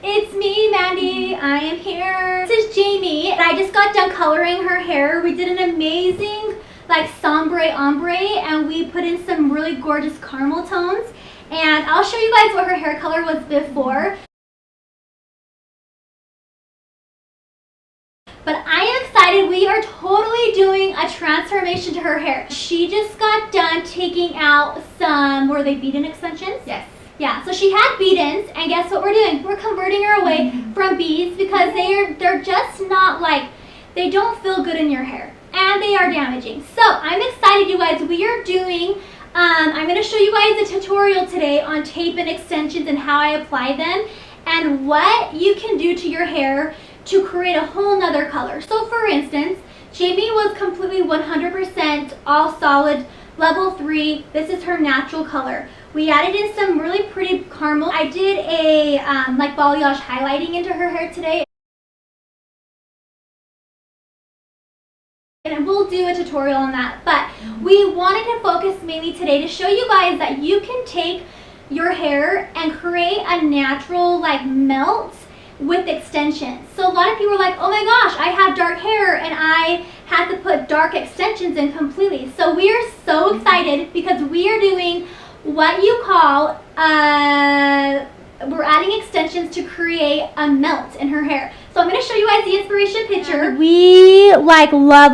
It's me, Mandy. I am here. This is Jamie, and I just got done coloring her hair. We did an amazing like ombre, and we put in some really gorgeous caramel tones. And I'll show you guys what her hair color was before. But I am excited. We are totally doing a transformation to her hair. She just got done taking out some, were they bead-in extensions? Yes. Yeah, so she had bead-ins, and guess what we're doing? We're converting her away from beads because they're just not like, they don't feel good in your hair, and they are damaging. So I'm excited, you guys. We are doing, I'm going to show you guys a tutorial today on tape-in extensions and how I apply them, and what you can do to your hair to create a whole nother color. So for instance, Jamie was completely 100% all solid, level 3. This is her natural color. We added in some really pretty caramel. I did a like balayage highlighting into her hair today. And we'll do a tutorial on that. But we wanted to focus mainly today to show you guys that you can take your hair and create a natural like melt with extensions. So a lot of people are like, oh my gosh, I have dark hair and I have to put dark extensions in completely. So we are so excited because we are doing what you call, we're adding extensions to create a melt in her hair. So I'm going to show you guys the inspiration picture. We like love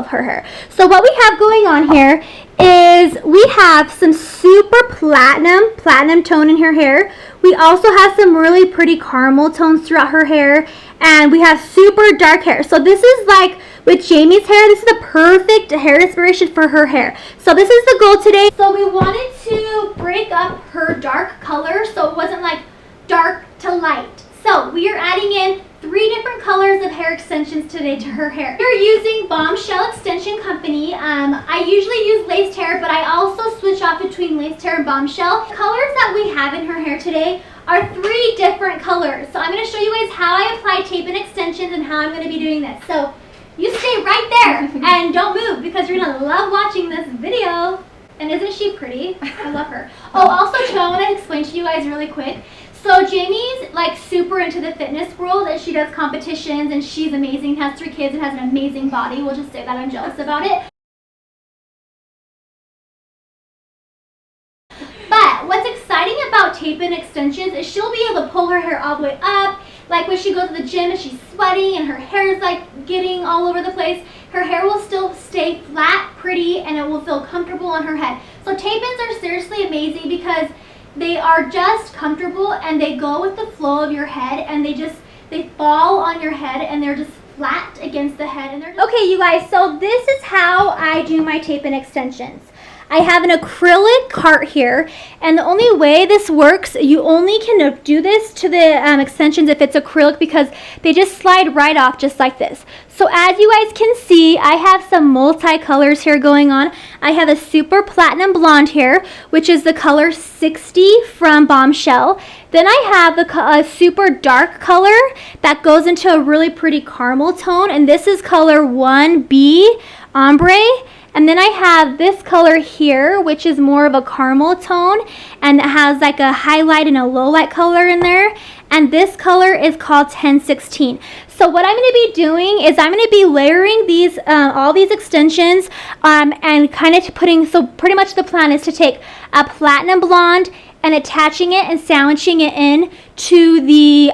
her hair. So what we have going on here is we have some super platinum tone in her hair. We also have some really pretty caramel tones throughout her hair, and we have super dark hair. So this is like, with Jamie's hair, this is the perfect hair inspiration for her hair. So this is the goal today. So we wanted to break up her dark color so it wasn't like dark to light. So we are adding in 3 different colors of hair extensions today to her hair. We're using Bombshell Extension Company. I usually use laced hair, but I also switch off between laced hair and Bombshell. The colors that we have in her hair today are 3 different colors. So I'm going to show you guys how I apply tape-in extensions and how I'm going to be doing this. So you stay right there and don't move because you're going to love watching this video. And isn't she pretty? I love her. Oh, also too, I want to explain to you guys really quick. So Jamie's like super into the fitness world, and she does competitions, and she's amazing, has 3 kids, and has an amazing body. We'll just say that I'm jealous about it. But what's exciting about tape-in extensions is she'll be able to pull her hair all the way up. Like when she goes to the gym and she's sweating and her hair is like getting all over the place, her hair will still stay flat, pretty, and it will feel comfortable on her head. So tape-ins are seriously amazing because they are just comfortable and they go with the flow of your head, and they fall on your head and they're just flat against the head. And they're just okay, you guys, so this is how I do my tape-in extensions. I have an acrylic cart here, and the only way this works, you only can do this to the extensions if it's acrylic because they just slide right off just like this. So as you guys can see, I have some multi-colors here going on. I have a super platinum blonde here, which is the color 60 from Bombshell. Then I have a super dark color that goes into a really pretty caramel tone, and this is color 1B, Ombre. And then I have this color here, which is more of a caramel tone, and it has like a highlight and a low light color in there. And this color is called 1016. So what I'm going to be doing is I'm going to be layering these, all these extensions, and kind of putting, so pretty much the plan is to take a platinum blonde and attaching it and sandwiching it in to the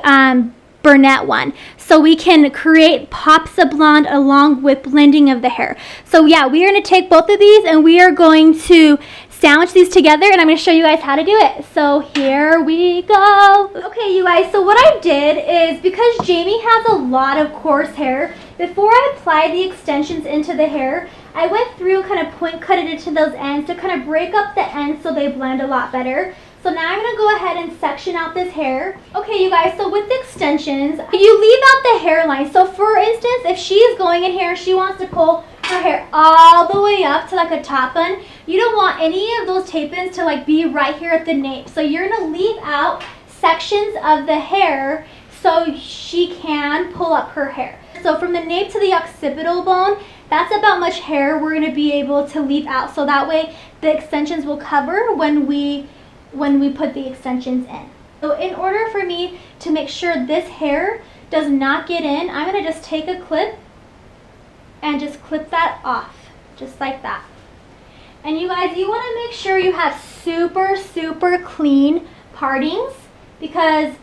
brunette one. So we can create pops of blonde along with blending of the hair. So yeah, we are going to take both of these and we are going to sandwich these together, and I'm going to show you guys how to do it. So here we go. Okay, you guys, so what I did is, because Jamie has a lot of coarse hair, before I applied the extensions into the hair, I went through and kind of point cut it into those ends to kind of break up the ends so they blend a lot better. So now I'm going to go ahead and section out this hair. Okay, you guys, so with the extensions, you leave out the hairline. So for instance, if she is going in here, she wants to pull her hair all the way up to like a top bun, you don't want any of those tape-ins to like be right here at the nape. So you're going to leave out sections of the hair so she can pull up her hair. So from the nape to the occipital bone, that's about much hair we're going to be able to leave out. So that way the extensions will cover when we put the extensions in. So in order for me to make sure this hair does not get in, I'm going to just take a clip and just clip that off, just like that. And you guys, you want to make sure you have super, super clean partings, because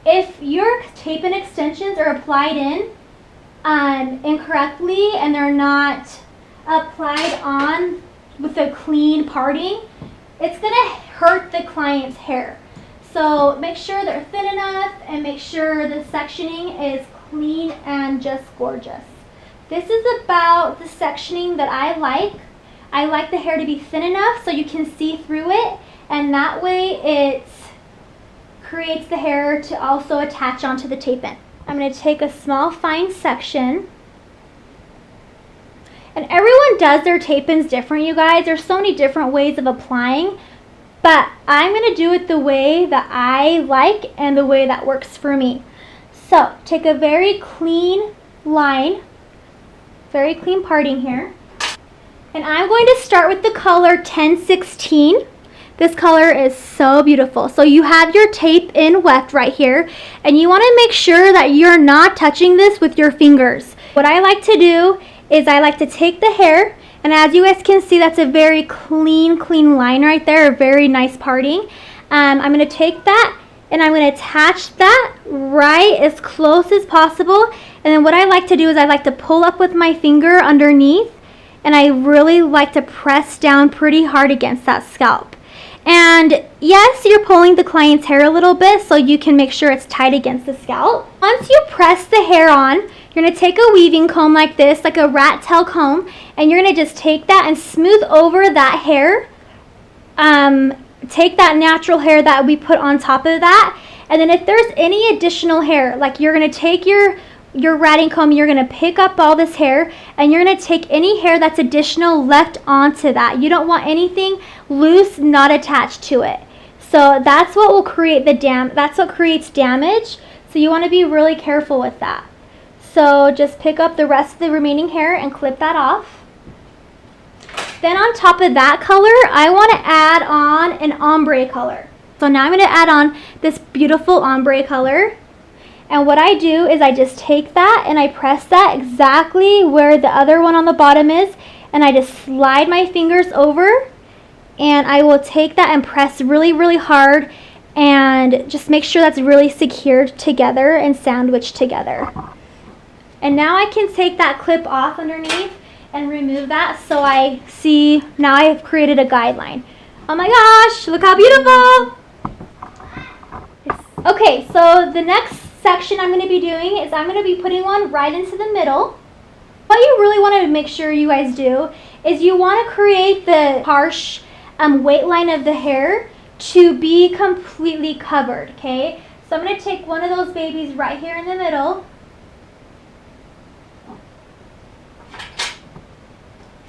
if your tape and extensions are applied in incorrectly and they're not applied on with a clean parting, it's going to hurt the client's hair. So make sure they're thin enough and make sure the sectioning is clean and just gorgeous. This is about the sectioning that I like. I like the hair to be thin enough so you can see through it, and that way it creates the hair to also attach onto the tape-in. I'm going to take a small fine section. And everyone does their tape-ins different, you guys. There's so many different ways of applying, but I'm going to do it the way that I like and the way that works for me. So take a very clean line, very clean parting here. And I'm going to start with the color 1016. This color is so beautiful. So you have your tape in weft right here, and you want to make sure that you're not touching this with your fingers. What I like to do is I like to take the hair, and as you guys can see, that's a very clean line right there, a very nice parting. I'm going to take that and I'm going to attach that right as close as possible. And then what I like to do is I like to pull up with my finger underneath, and I really like to press down pretty hard against that scalp. And yes, you're pulling the client's hair a little bit so you can make sure it's tight against the scalp. Once you press the hair on, you're going to take a weaving comb like this, like a rat tail comb, and you're going to just take that and smooth over that hair. Take that natural hair that we put on top of that, and then if there's any additional hair, like you're going to take your ratting comb, you're going to pick up all this hair, and you're going to take any hair that's additional left onto that. You don't want anything loose, not attached to it. So that's what will create that's what creates damage. So you want to be really careful with that. So just pick up the rest of the remaining hair and clip that off. Then on top of that color, I want to add on an ombre color. So now I'm going to add on this beautiful ombre color. And what I do is I just take that and I press that exactly where the other one on the bottom is, and I just slide my fingers over, and I will take that and press really, really hard and just make sure that's really secured together and sandwiched together. And now I can take that clip off underneath and remove that, so I see now I have created a guideline. Oh my gosh, look how beautiful! Okay, so the next section I'm going to be doing is I'm going to be putting one right into the middle. What you really want to make sure you guys do is you want to create the harsh weight line of the hair to be completely covered, okay? So I'm going to take one of those babies right here in the middle.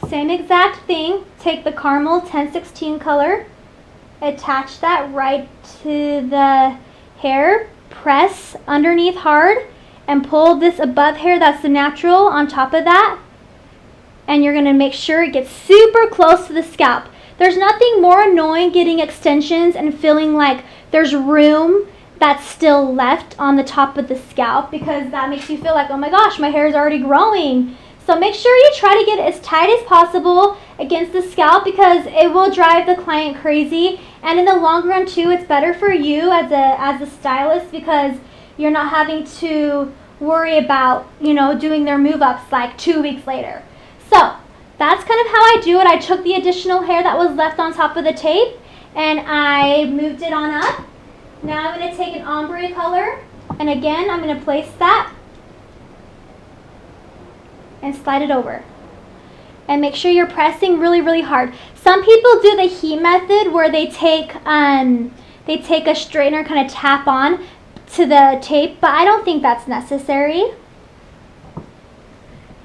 Same exact thing, take the caramel 1016 color, attach that right to the hair, press underneath hard, and pull this above hair that's the natural on top of that, and you're going to make sure it gets super close to the scalp. There's nothing more annoying getting extensions and feeling like there's room that's still left on the top of the scalp, because that makes you feel like, oh my gosh, my hair is already growing. So make sure you try to get it as tight as possible against the scalp, because it will drive the client crazy. And in the long run too, it's better for you as a stylist, because you're not having to worry about, you know, doing their move-ups like 2 weeks later. So that's kind of how I do it. I took the additional hair that was left on top of the tape and I moved it on up. Now I'm going to take an ombre color, and again I'm going to place that and slide it over. And make sure you're pressing really, really hard. Some people do the heat method where they take a straightener, kind of tap on to the tape, but I don't think that's necessary.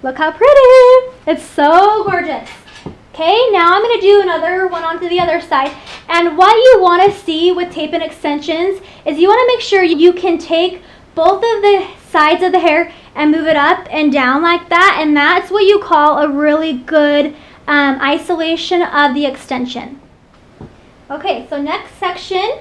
Look how pretty! It's so gorgeous. Okay, now I'm going to do another one onto the other side. And what you want to see with tape and extensions is you want to make sure you can take both of the sides of the hair and move it up and down like that, and that's what you call a really good isolation of the extension. Okay, so next section,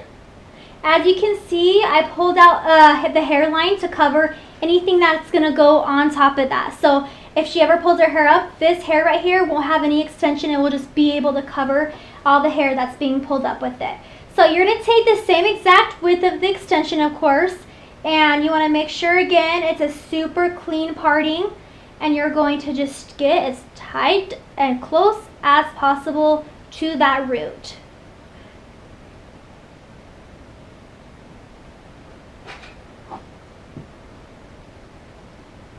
As you can see, I pulled out the hairline to cover anything that's going to go on top of that. So if she ever pulls her hair up, this hair right here won't have any extension. It will just be able to cover all the hair that's being pulled up with it. So you're going to take the same exact width of the extension, of course, and you want to make sure, again, it's a super clean parting, and you're going to just get as tight and close as possible to that root.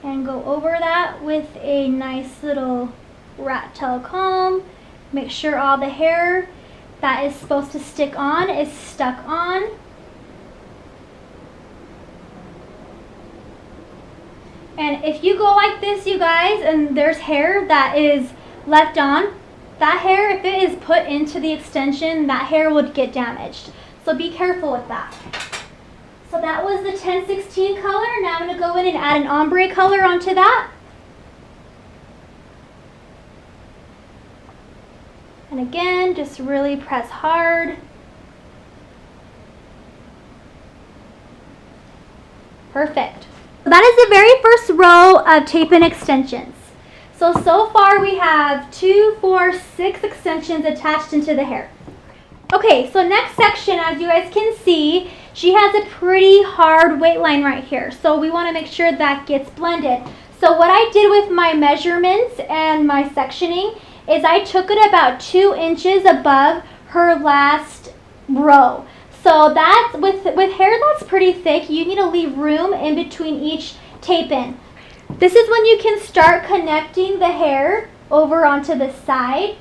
And go over that with a nice little rat tail comb. Make sure all the hair that is supposed to stick on is stuck on. And if you go like this, you guys, and there's hair that is left on, that hair, if it is put into the extension, that hair would get damaged. So be careful with that. So that was the 1016 color. Now I'm going to go in and add an ombre color onto that. And again, just really press hard. Perfect. So that is the very first row of tape-in extensions. So far we have 2, 4, 6 extensions attached into the hair. Okay, so next section, as you guys can see, she has a pretty hard weight line right here. So we want to make sure that gets blended. So what I did with my measurements and my sectioning is I took it about 2 inches above her last row. So that's, with hair that's pretty thick, you need to leave room in between each tape-in. This is when you can start connecting the hair over onto the side.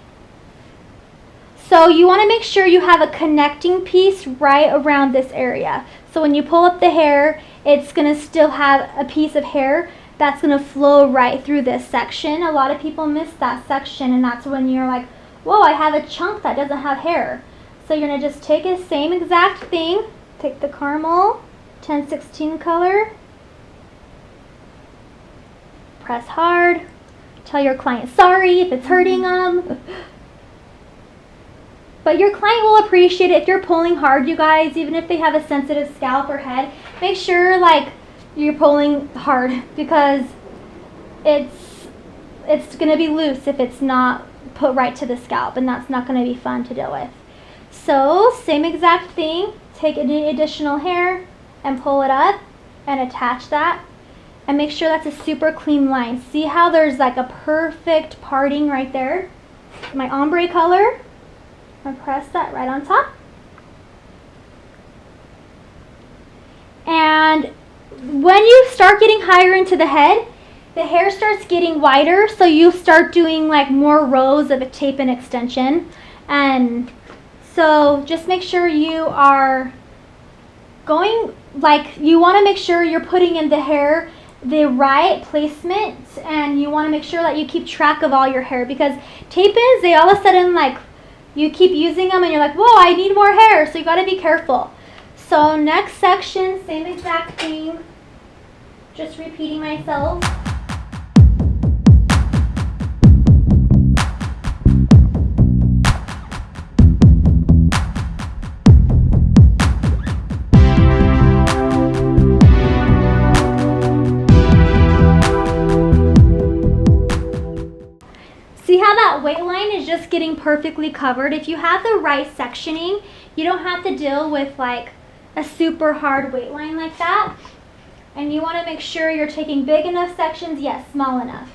So you want to make sure you have a connecting piece right around this area. So when you pull up the hair, it's going to still have a piece of hair that's going to flow right through this section. A lot of people miss that section, and that's when you're like, whoa, I have a chunk that doesn't have hair. So you're going to just take the same exact thing, take the caramel 1016 color, press hard, tell your client sorry if it's hurting them. But your client will appreciate it if you're pulling hard, you guys, even if they have a sensitive scalp or head. Make sure like you're pulling hard, because it's going to be loose if it's not put right to the scalp, and that's not going to be fun to deal with. So same exact thing, take any additional hair and pull it up and attach that, and make sure that's a super clean line. See how there's like a perfect parting right there? My ombre color. And press that right on top. And when you start getting higher into the head, the hair starts getting wider, so you start doing like more rows of a tape-in extension. And so just make sure you are going, like, you want to make sure you're putting in the hair the right placement, and you want to make sure that you keep track of all your hair, because tape-ins, they all of a sudden, like, you keep using them and you're like, whoa, I need more hair, so you got to be careful. So next section, same exact thing, just repeating myself. See how that weight line is just getting perfectly covered? If you have the right sectioning, you don't have to deal with like a super hard weight line like that. And you want to make sure you're taking big enough sections, yes, small enough.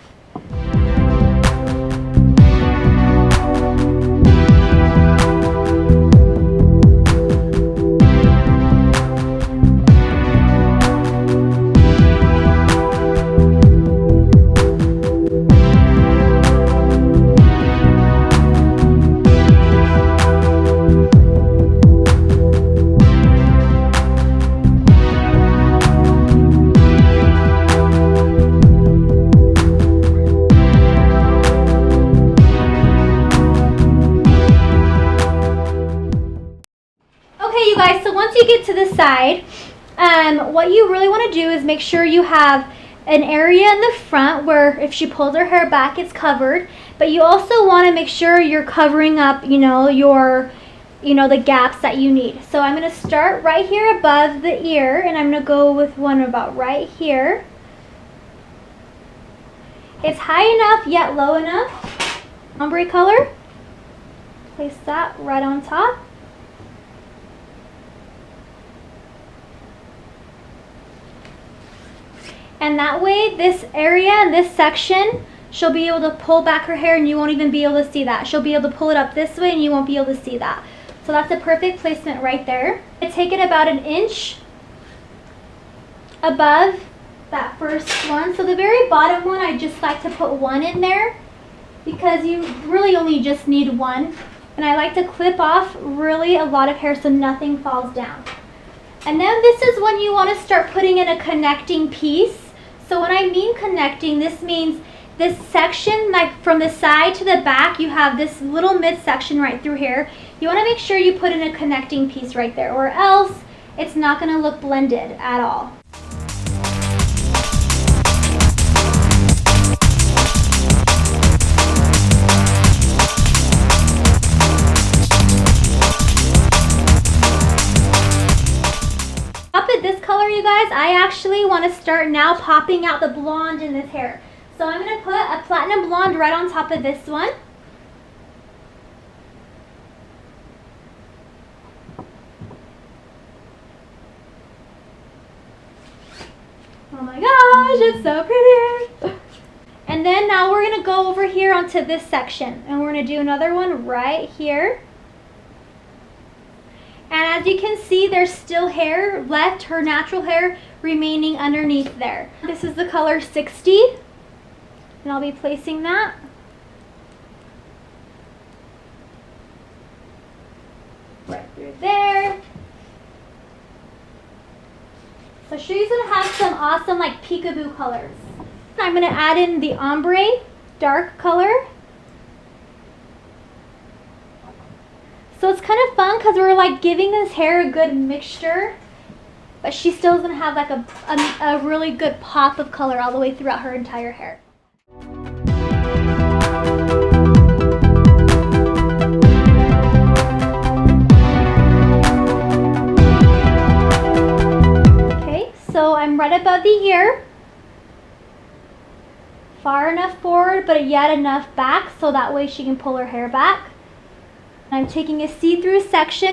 Guys, so once you get to the side, what you really want to do is make sure you have an area in the front where if she pulls her hair back, it's covered. But you also want to make sure you're covering up, you know, your you know, the gaps that you need. So I'm going to start right here above the ear, and I'm going to go with one about right here. It's high enough yet low enough. Ombre color. Place that right on top. And that way, this area and this section, she'll be able to pull back her hair and you won't even be able to see that. She'll be able to pull it up this way and you won't be able to see that. So that's a perfect placement right there. I take it about 1 inch above that first one. So the very bottom one, I just like to put 1 in there because you really only just need 1. And I like to clip off really a lot of hair so nothing falls down. And then this is when you want to start putting in a connecting piece. So when I mean connecting, this means this section, like from the side to the back, you have this little midsection right through here. You want to make sure you put in a connecting piece right there, or else it's not going to look blended at all. Up at this color, you guys, I actually want to start now popping out the blonde in this hair. So I'm going to put a platinum blonde right on top of this one. Oh my gosh, it's so pretty. And then now we're going to go over here onto this section. And we're going to do another one right here. And as you can see, there's still hair left, her natural hair remaining underneath there. This is the color 60. And I'll be placing that. Right through there. So she's going to have some awesome like peekaboo colors. I'm going to add in the ombre dark color. So it's kind of fun because we're like giving this hair a good mixture, but she still is going to have like a really good pop of color all the way throughout her entire hair. Okay, so I'm right above the ear. Far enough forward, but yet enough back so that way she can pull her hair back. I'm taking a see-through section.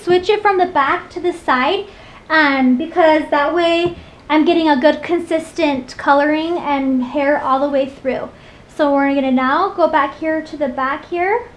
Switch it from the back to the side because that way I'm getting a good consistent coloring and hair all the way through. So we're going to now go back here to the back here.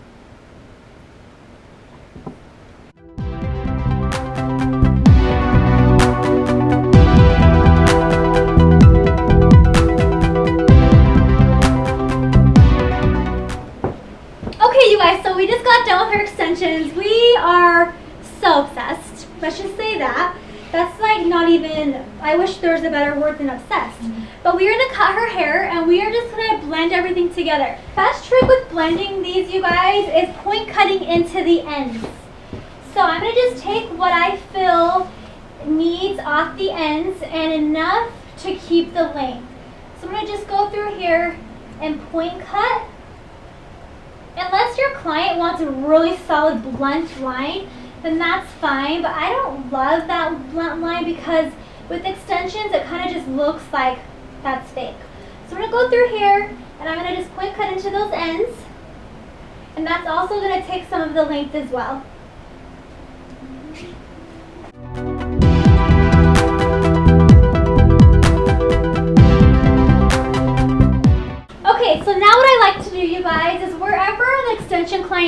Okay, you guys, so we just got done with her extensions. We are so obsessed. Let's just say that. That's like not even, I wish there was a better word than obsessed. But we're going to cut her hair and we are just going to blend everything together. Best trick with blending these, you guys, is point cutting into the ends. So I'm going to just take what I feel needs off the ends and enough to keep the length. So I'm going to just go through here and point cut. Unless your client wants a really solid blunt line, then that's fine, but I don't love that blunt line because with extensions it kind of just looks like that's fake. So I'm going to go through here and I'm going to just point cut into those ends, and that's also going to take some of the length as well.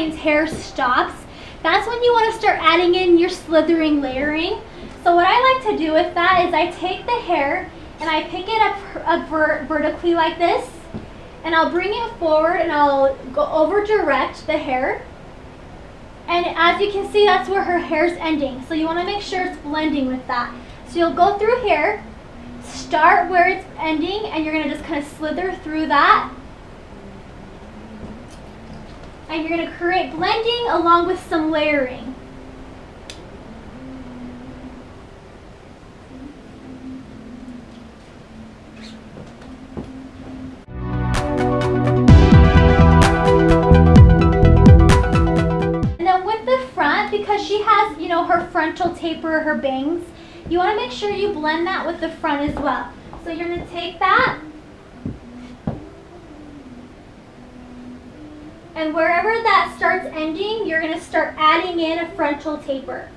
client's hair stops, that's when you want to start adding in your slithering layering. So what I like to do with that is I take the hair and I pick it up vertically like this, and I'll bring it forward and I'll go over direct the hair. And as you can see, that's where her hair's ending. So you want to make sure it's blending with that. So you'll go through here, start where it's ending, and you're going to just kind of slither through that. And you're going to create blending along with some layering. And then with the front, because she has, you know, her frontal taper, her bangs, you want to make sure you blend that with the front as well. So you're going to take that, and wherever that starts ending, you're going to start adding in a frontal taper.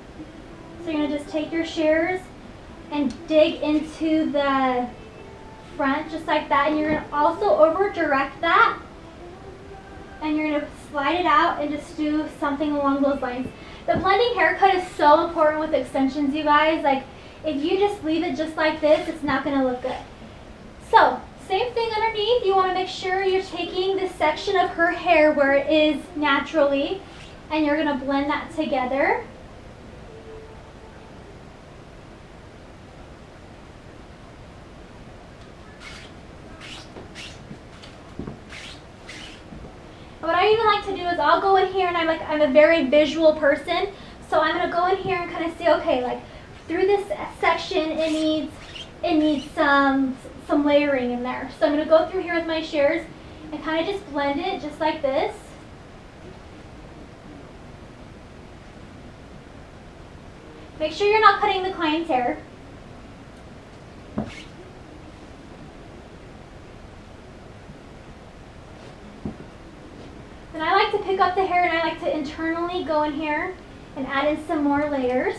So you're going to just take your shears and dig into the front just like that, and you're going to also over direct that, and you're going to slide it out and just do something along those lines. The blending haircut is so important with extensions, you guys. Like, if you just leave it just like this, it's not going to look good. So, same thing underneath. You want to make sure you're taking this section of her hair where it is naturally, and you're going to blend that together. What I even like to do is I'll go in here, and I'm a very visual person, so I'm going to go in here and kind of say, okay, like through this section it needs some layering in there. So I'm going to go through here with my shears and kind of just blend it just like this. Make sure you're not cutting the client's hair. Then I like to pick up the hair and I like to internally go in here and add in some more layers.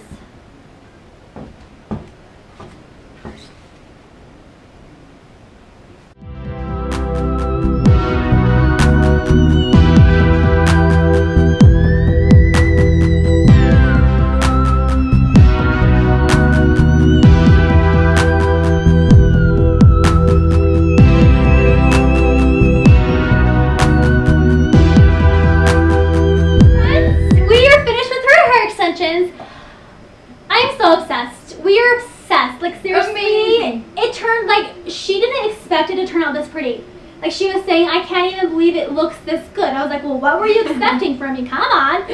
I'm so obsessed. We are obsessed. Like, seriously, amazing. It turned, like, she didn't expect it to turn out this pretty. Like, she was saying, I can't even believe it looks this good. I was like, well, what were you expecting from me? Come on.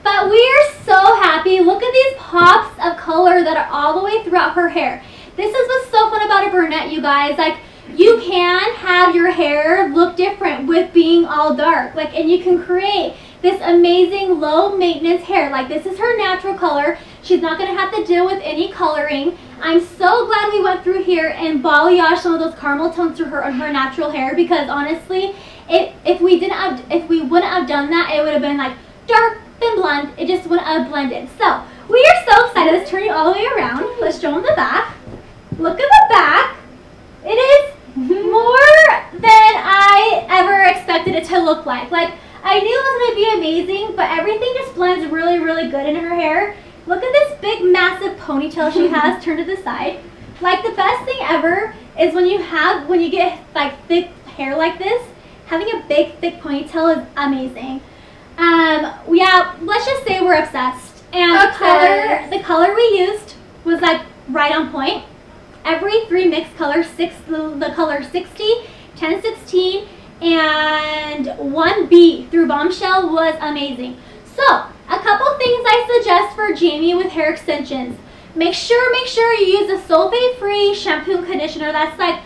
But we are so happy. Look at these pops of color that are all the way throughout her hair. This is what's so fun about a brunette, you guys. Like, you can have your hair look different with being all dark. Like, and you can create this amazing low maintenance hair. Like, this is her natural color. She's not going to have to deal with any coloring. I'm so glad we went through here and balayaged some of those caramel tones through her natural hair, because honestly, if we wouldn't have done that, it would have been like dark then blonde. It just wouldn't have blended. So we are so excited. Let's turn you all the way around. Let's show them the back. Look at the back. It is more than I ever expected it to look like. Like, I knew it was going to be amazing, but everything just blends really, really good in her hair. Look at this big, massive ponytail she has turned to the side. Like, the best thing ever is when you get like thick hair like this, having a big, thick ponytail is amazing. Yeah, let's just say we're obsessed. And the color we used was like right on point. Every three mixed colors, the color 60, 1016, and 1B through Bombshell was amazing. So, a couple things I suggest for Jamie with hair extensions. Make sure you use a sulfate-free shampoo and conditioner. That's like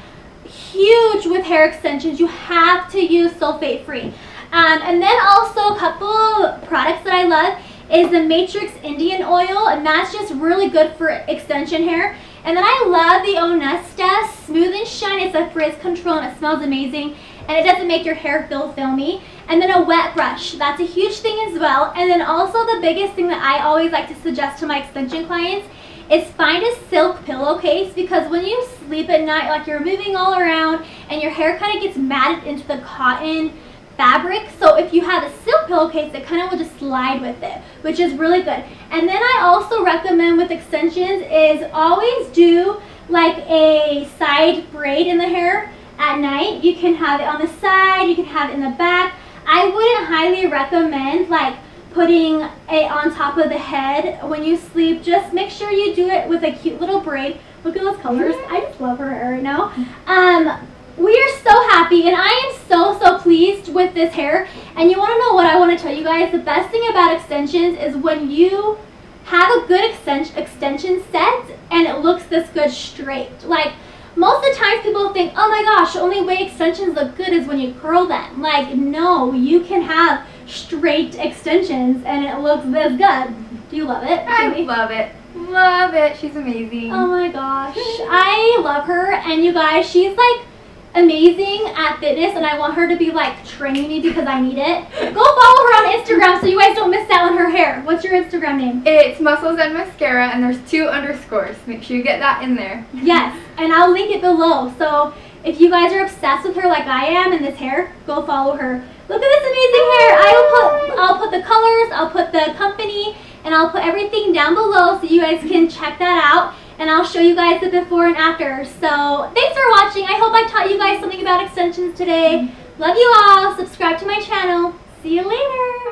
huge with hair extensions. You have to use sulfate-free. And then also a couple products that I love is the Matrix Indian Oil, and that's just really good for extension hair. And then I love the Onesta Smooth and Shine. It's a frizz control and it smells amazing, and it doesn't make your hair feel filmy. And then a wet brush, that's a huge thing as well. And then also the biggest thing that I always like to suggest to my extension clients is find a silk pillowcase, because when you sleep at night, like you're moving all around and your hair kind of gets matted into the cotton fabric, so if you have a silk pillowcase, it kind of will just slide with it, which is really good. And then I also recommend with extensions is always do like a side braid in the hair at night. You can have it on the side, you can have it in the back. I wouldn't highly recommend like putting it on top of the head when you sleep. Just make sure you do it with a cute little braid. Look at those colors. I just love her hair right now. We are so happy, and I am so pleased with this hair. And you want to know what I want to tell you guys? The best thing about extensions is when you have a good extension set and it looks this good straight. Like, most of the times people think, oh my gosh, the only way extensions look good is when you curl them. Like, no, you can have straight extensions and it looks this good. Do you love it, Jamie? I love it. Love it. She's amazing. Oh my gosh. I love her, and you guys, she's like amazing at fitness, and I want her to be like training me because I need it. Go follow her on Instagram so you guys don't miss out on her hair. What's your Instagram name? It's Muscles and Mascara, and there's 2 underscores. Make sure you get that in there. Yes, and I'll link it below. So if you guys are obsessed with her like I am in this hair, go follow her. Look at this amazing hair. I'll put the colors, I'll put the company, and I'll put everything down below so you guys can check that out. And I'll show you guys the before and after. So thanks for watching. I hope I taught you guys something about extensions today. Love you all. Subscribe to my channel. See you later.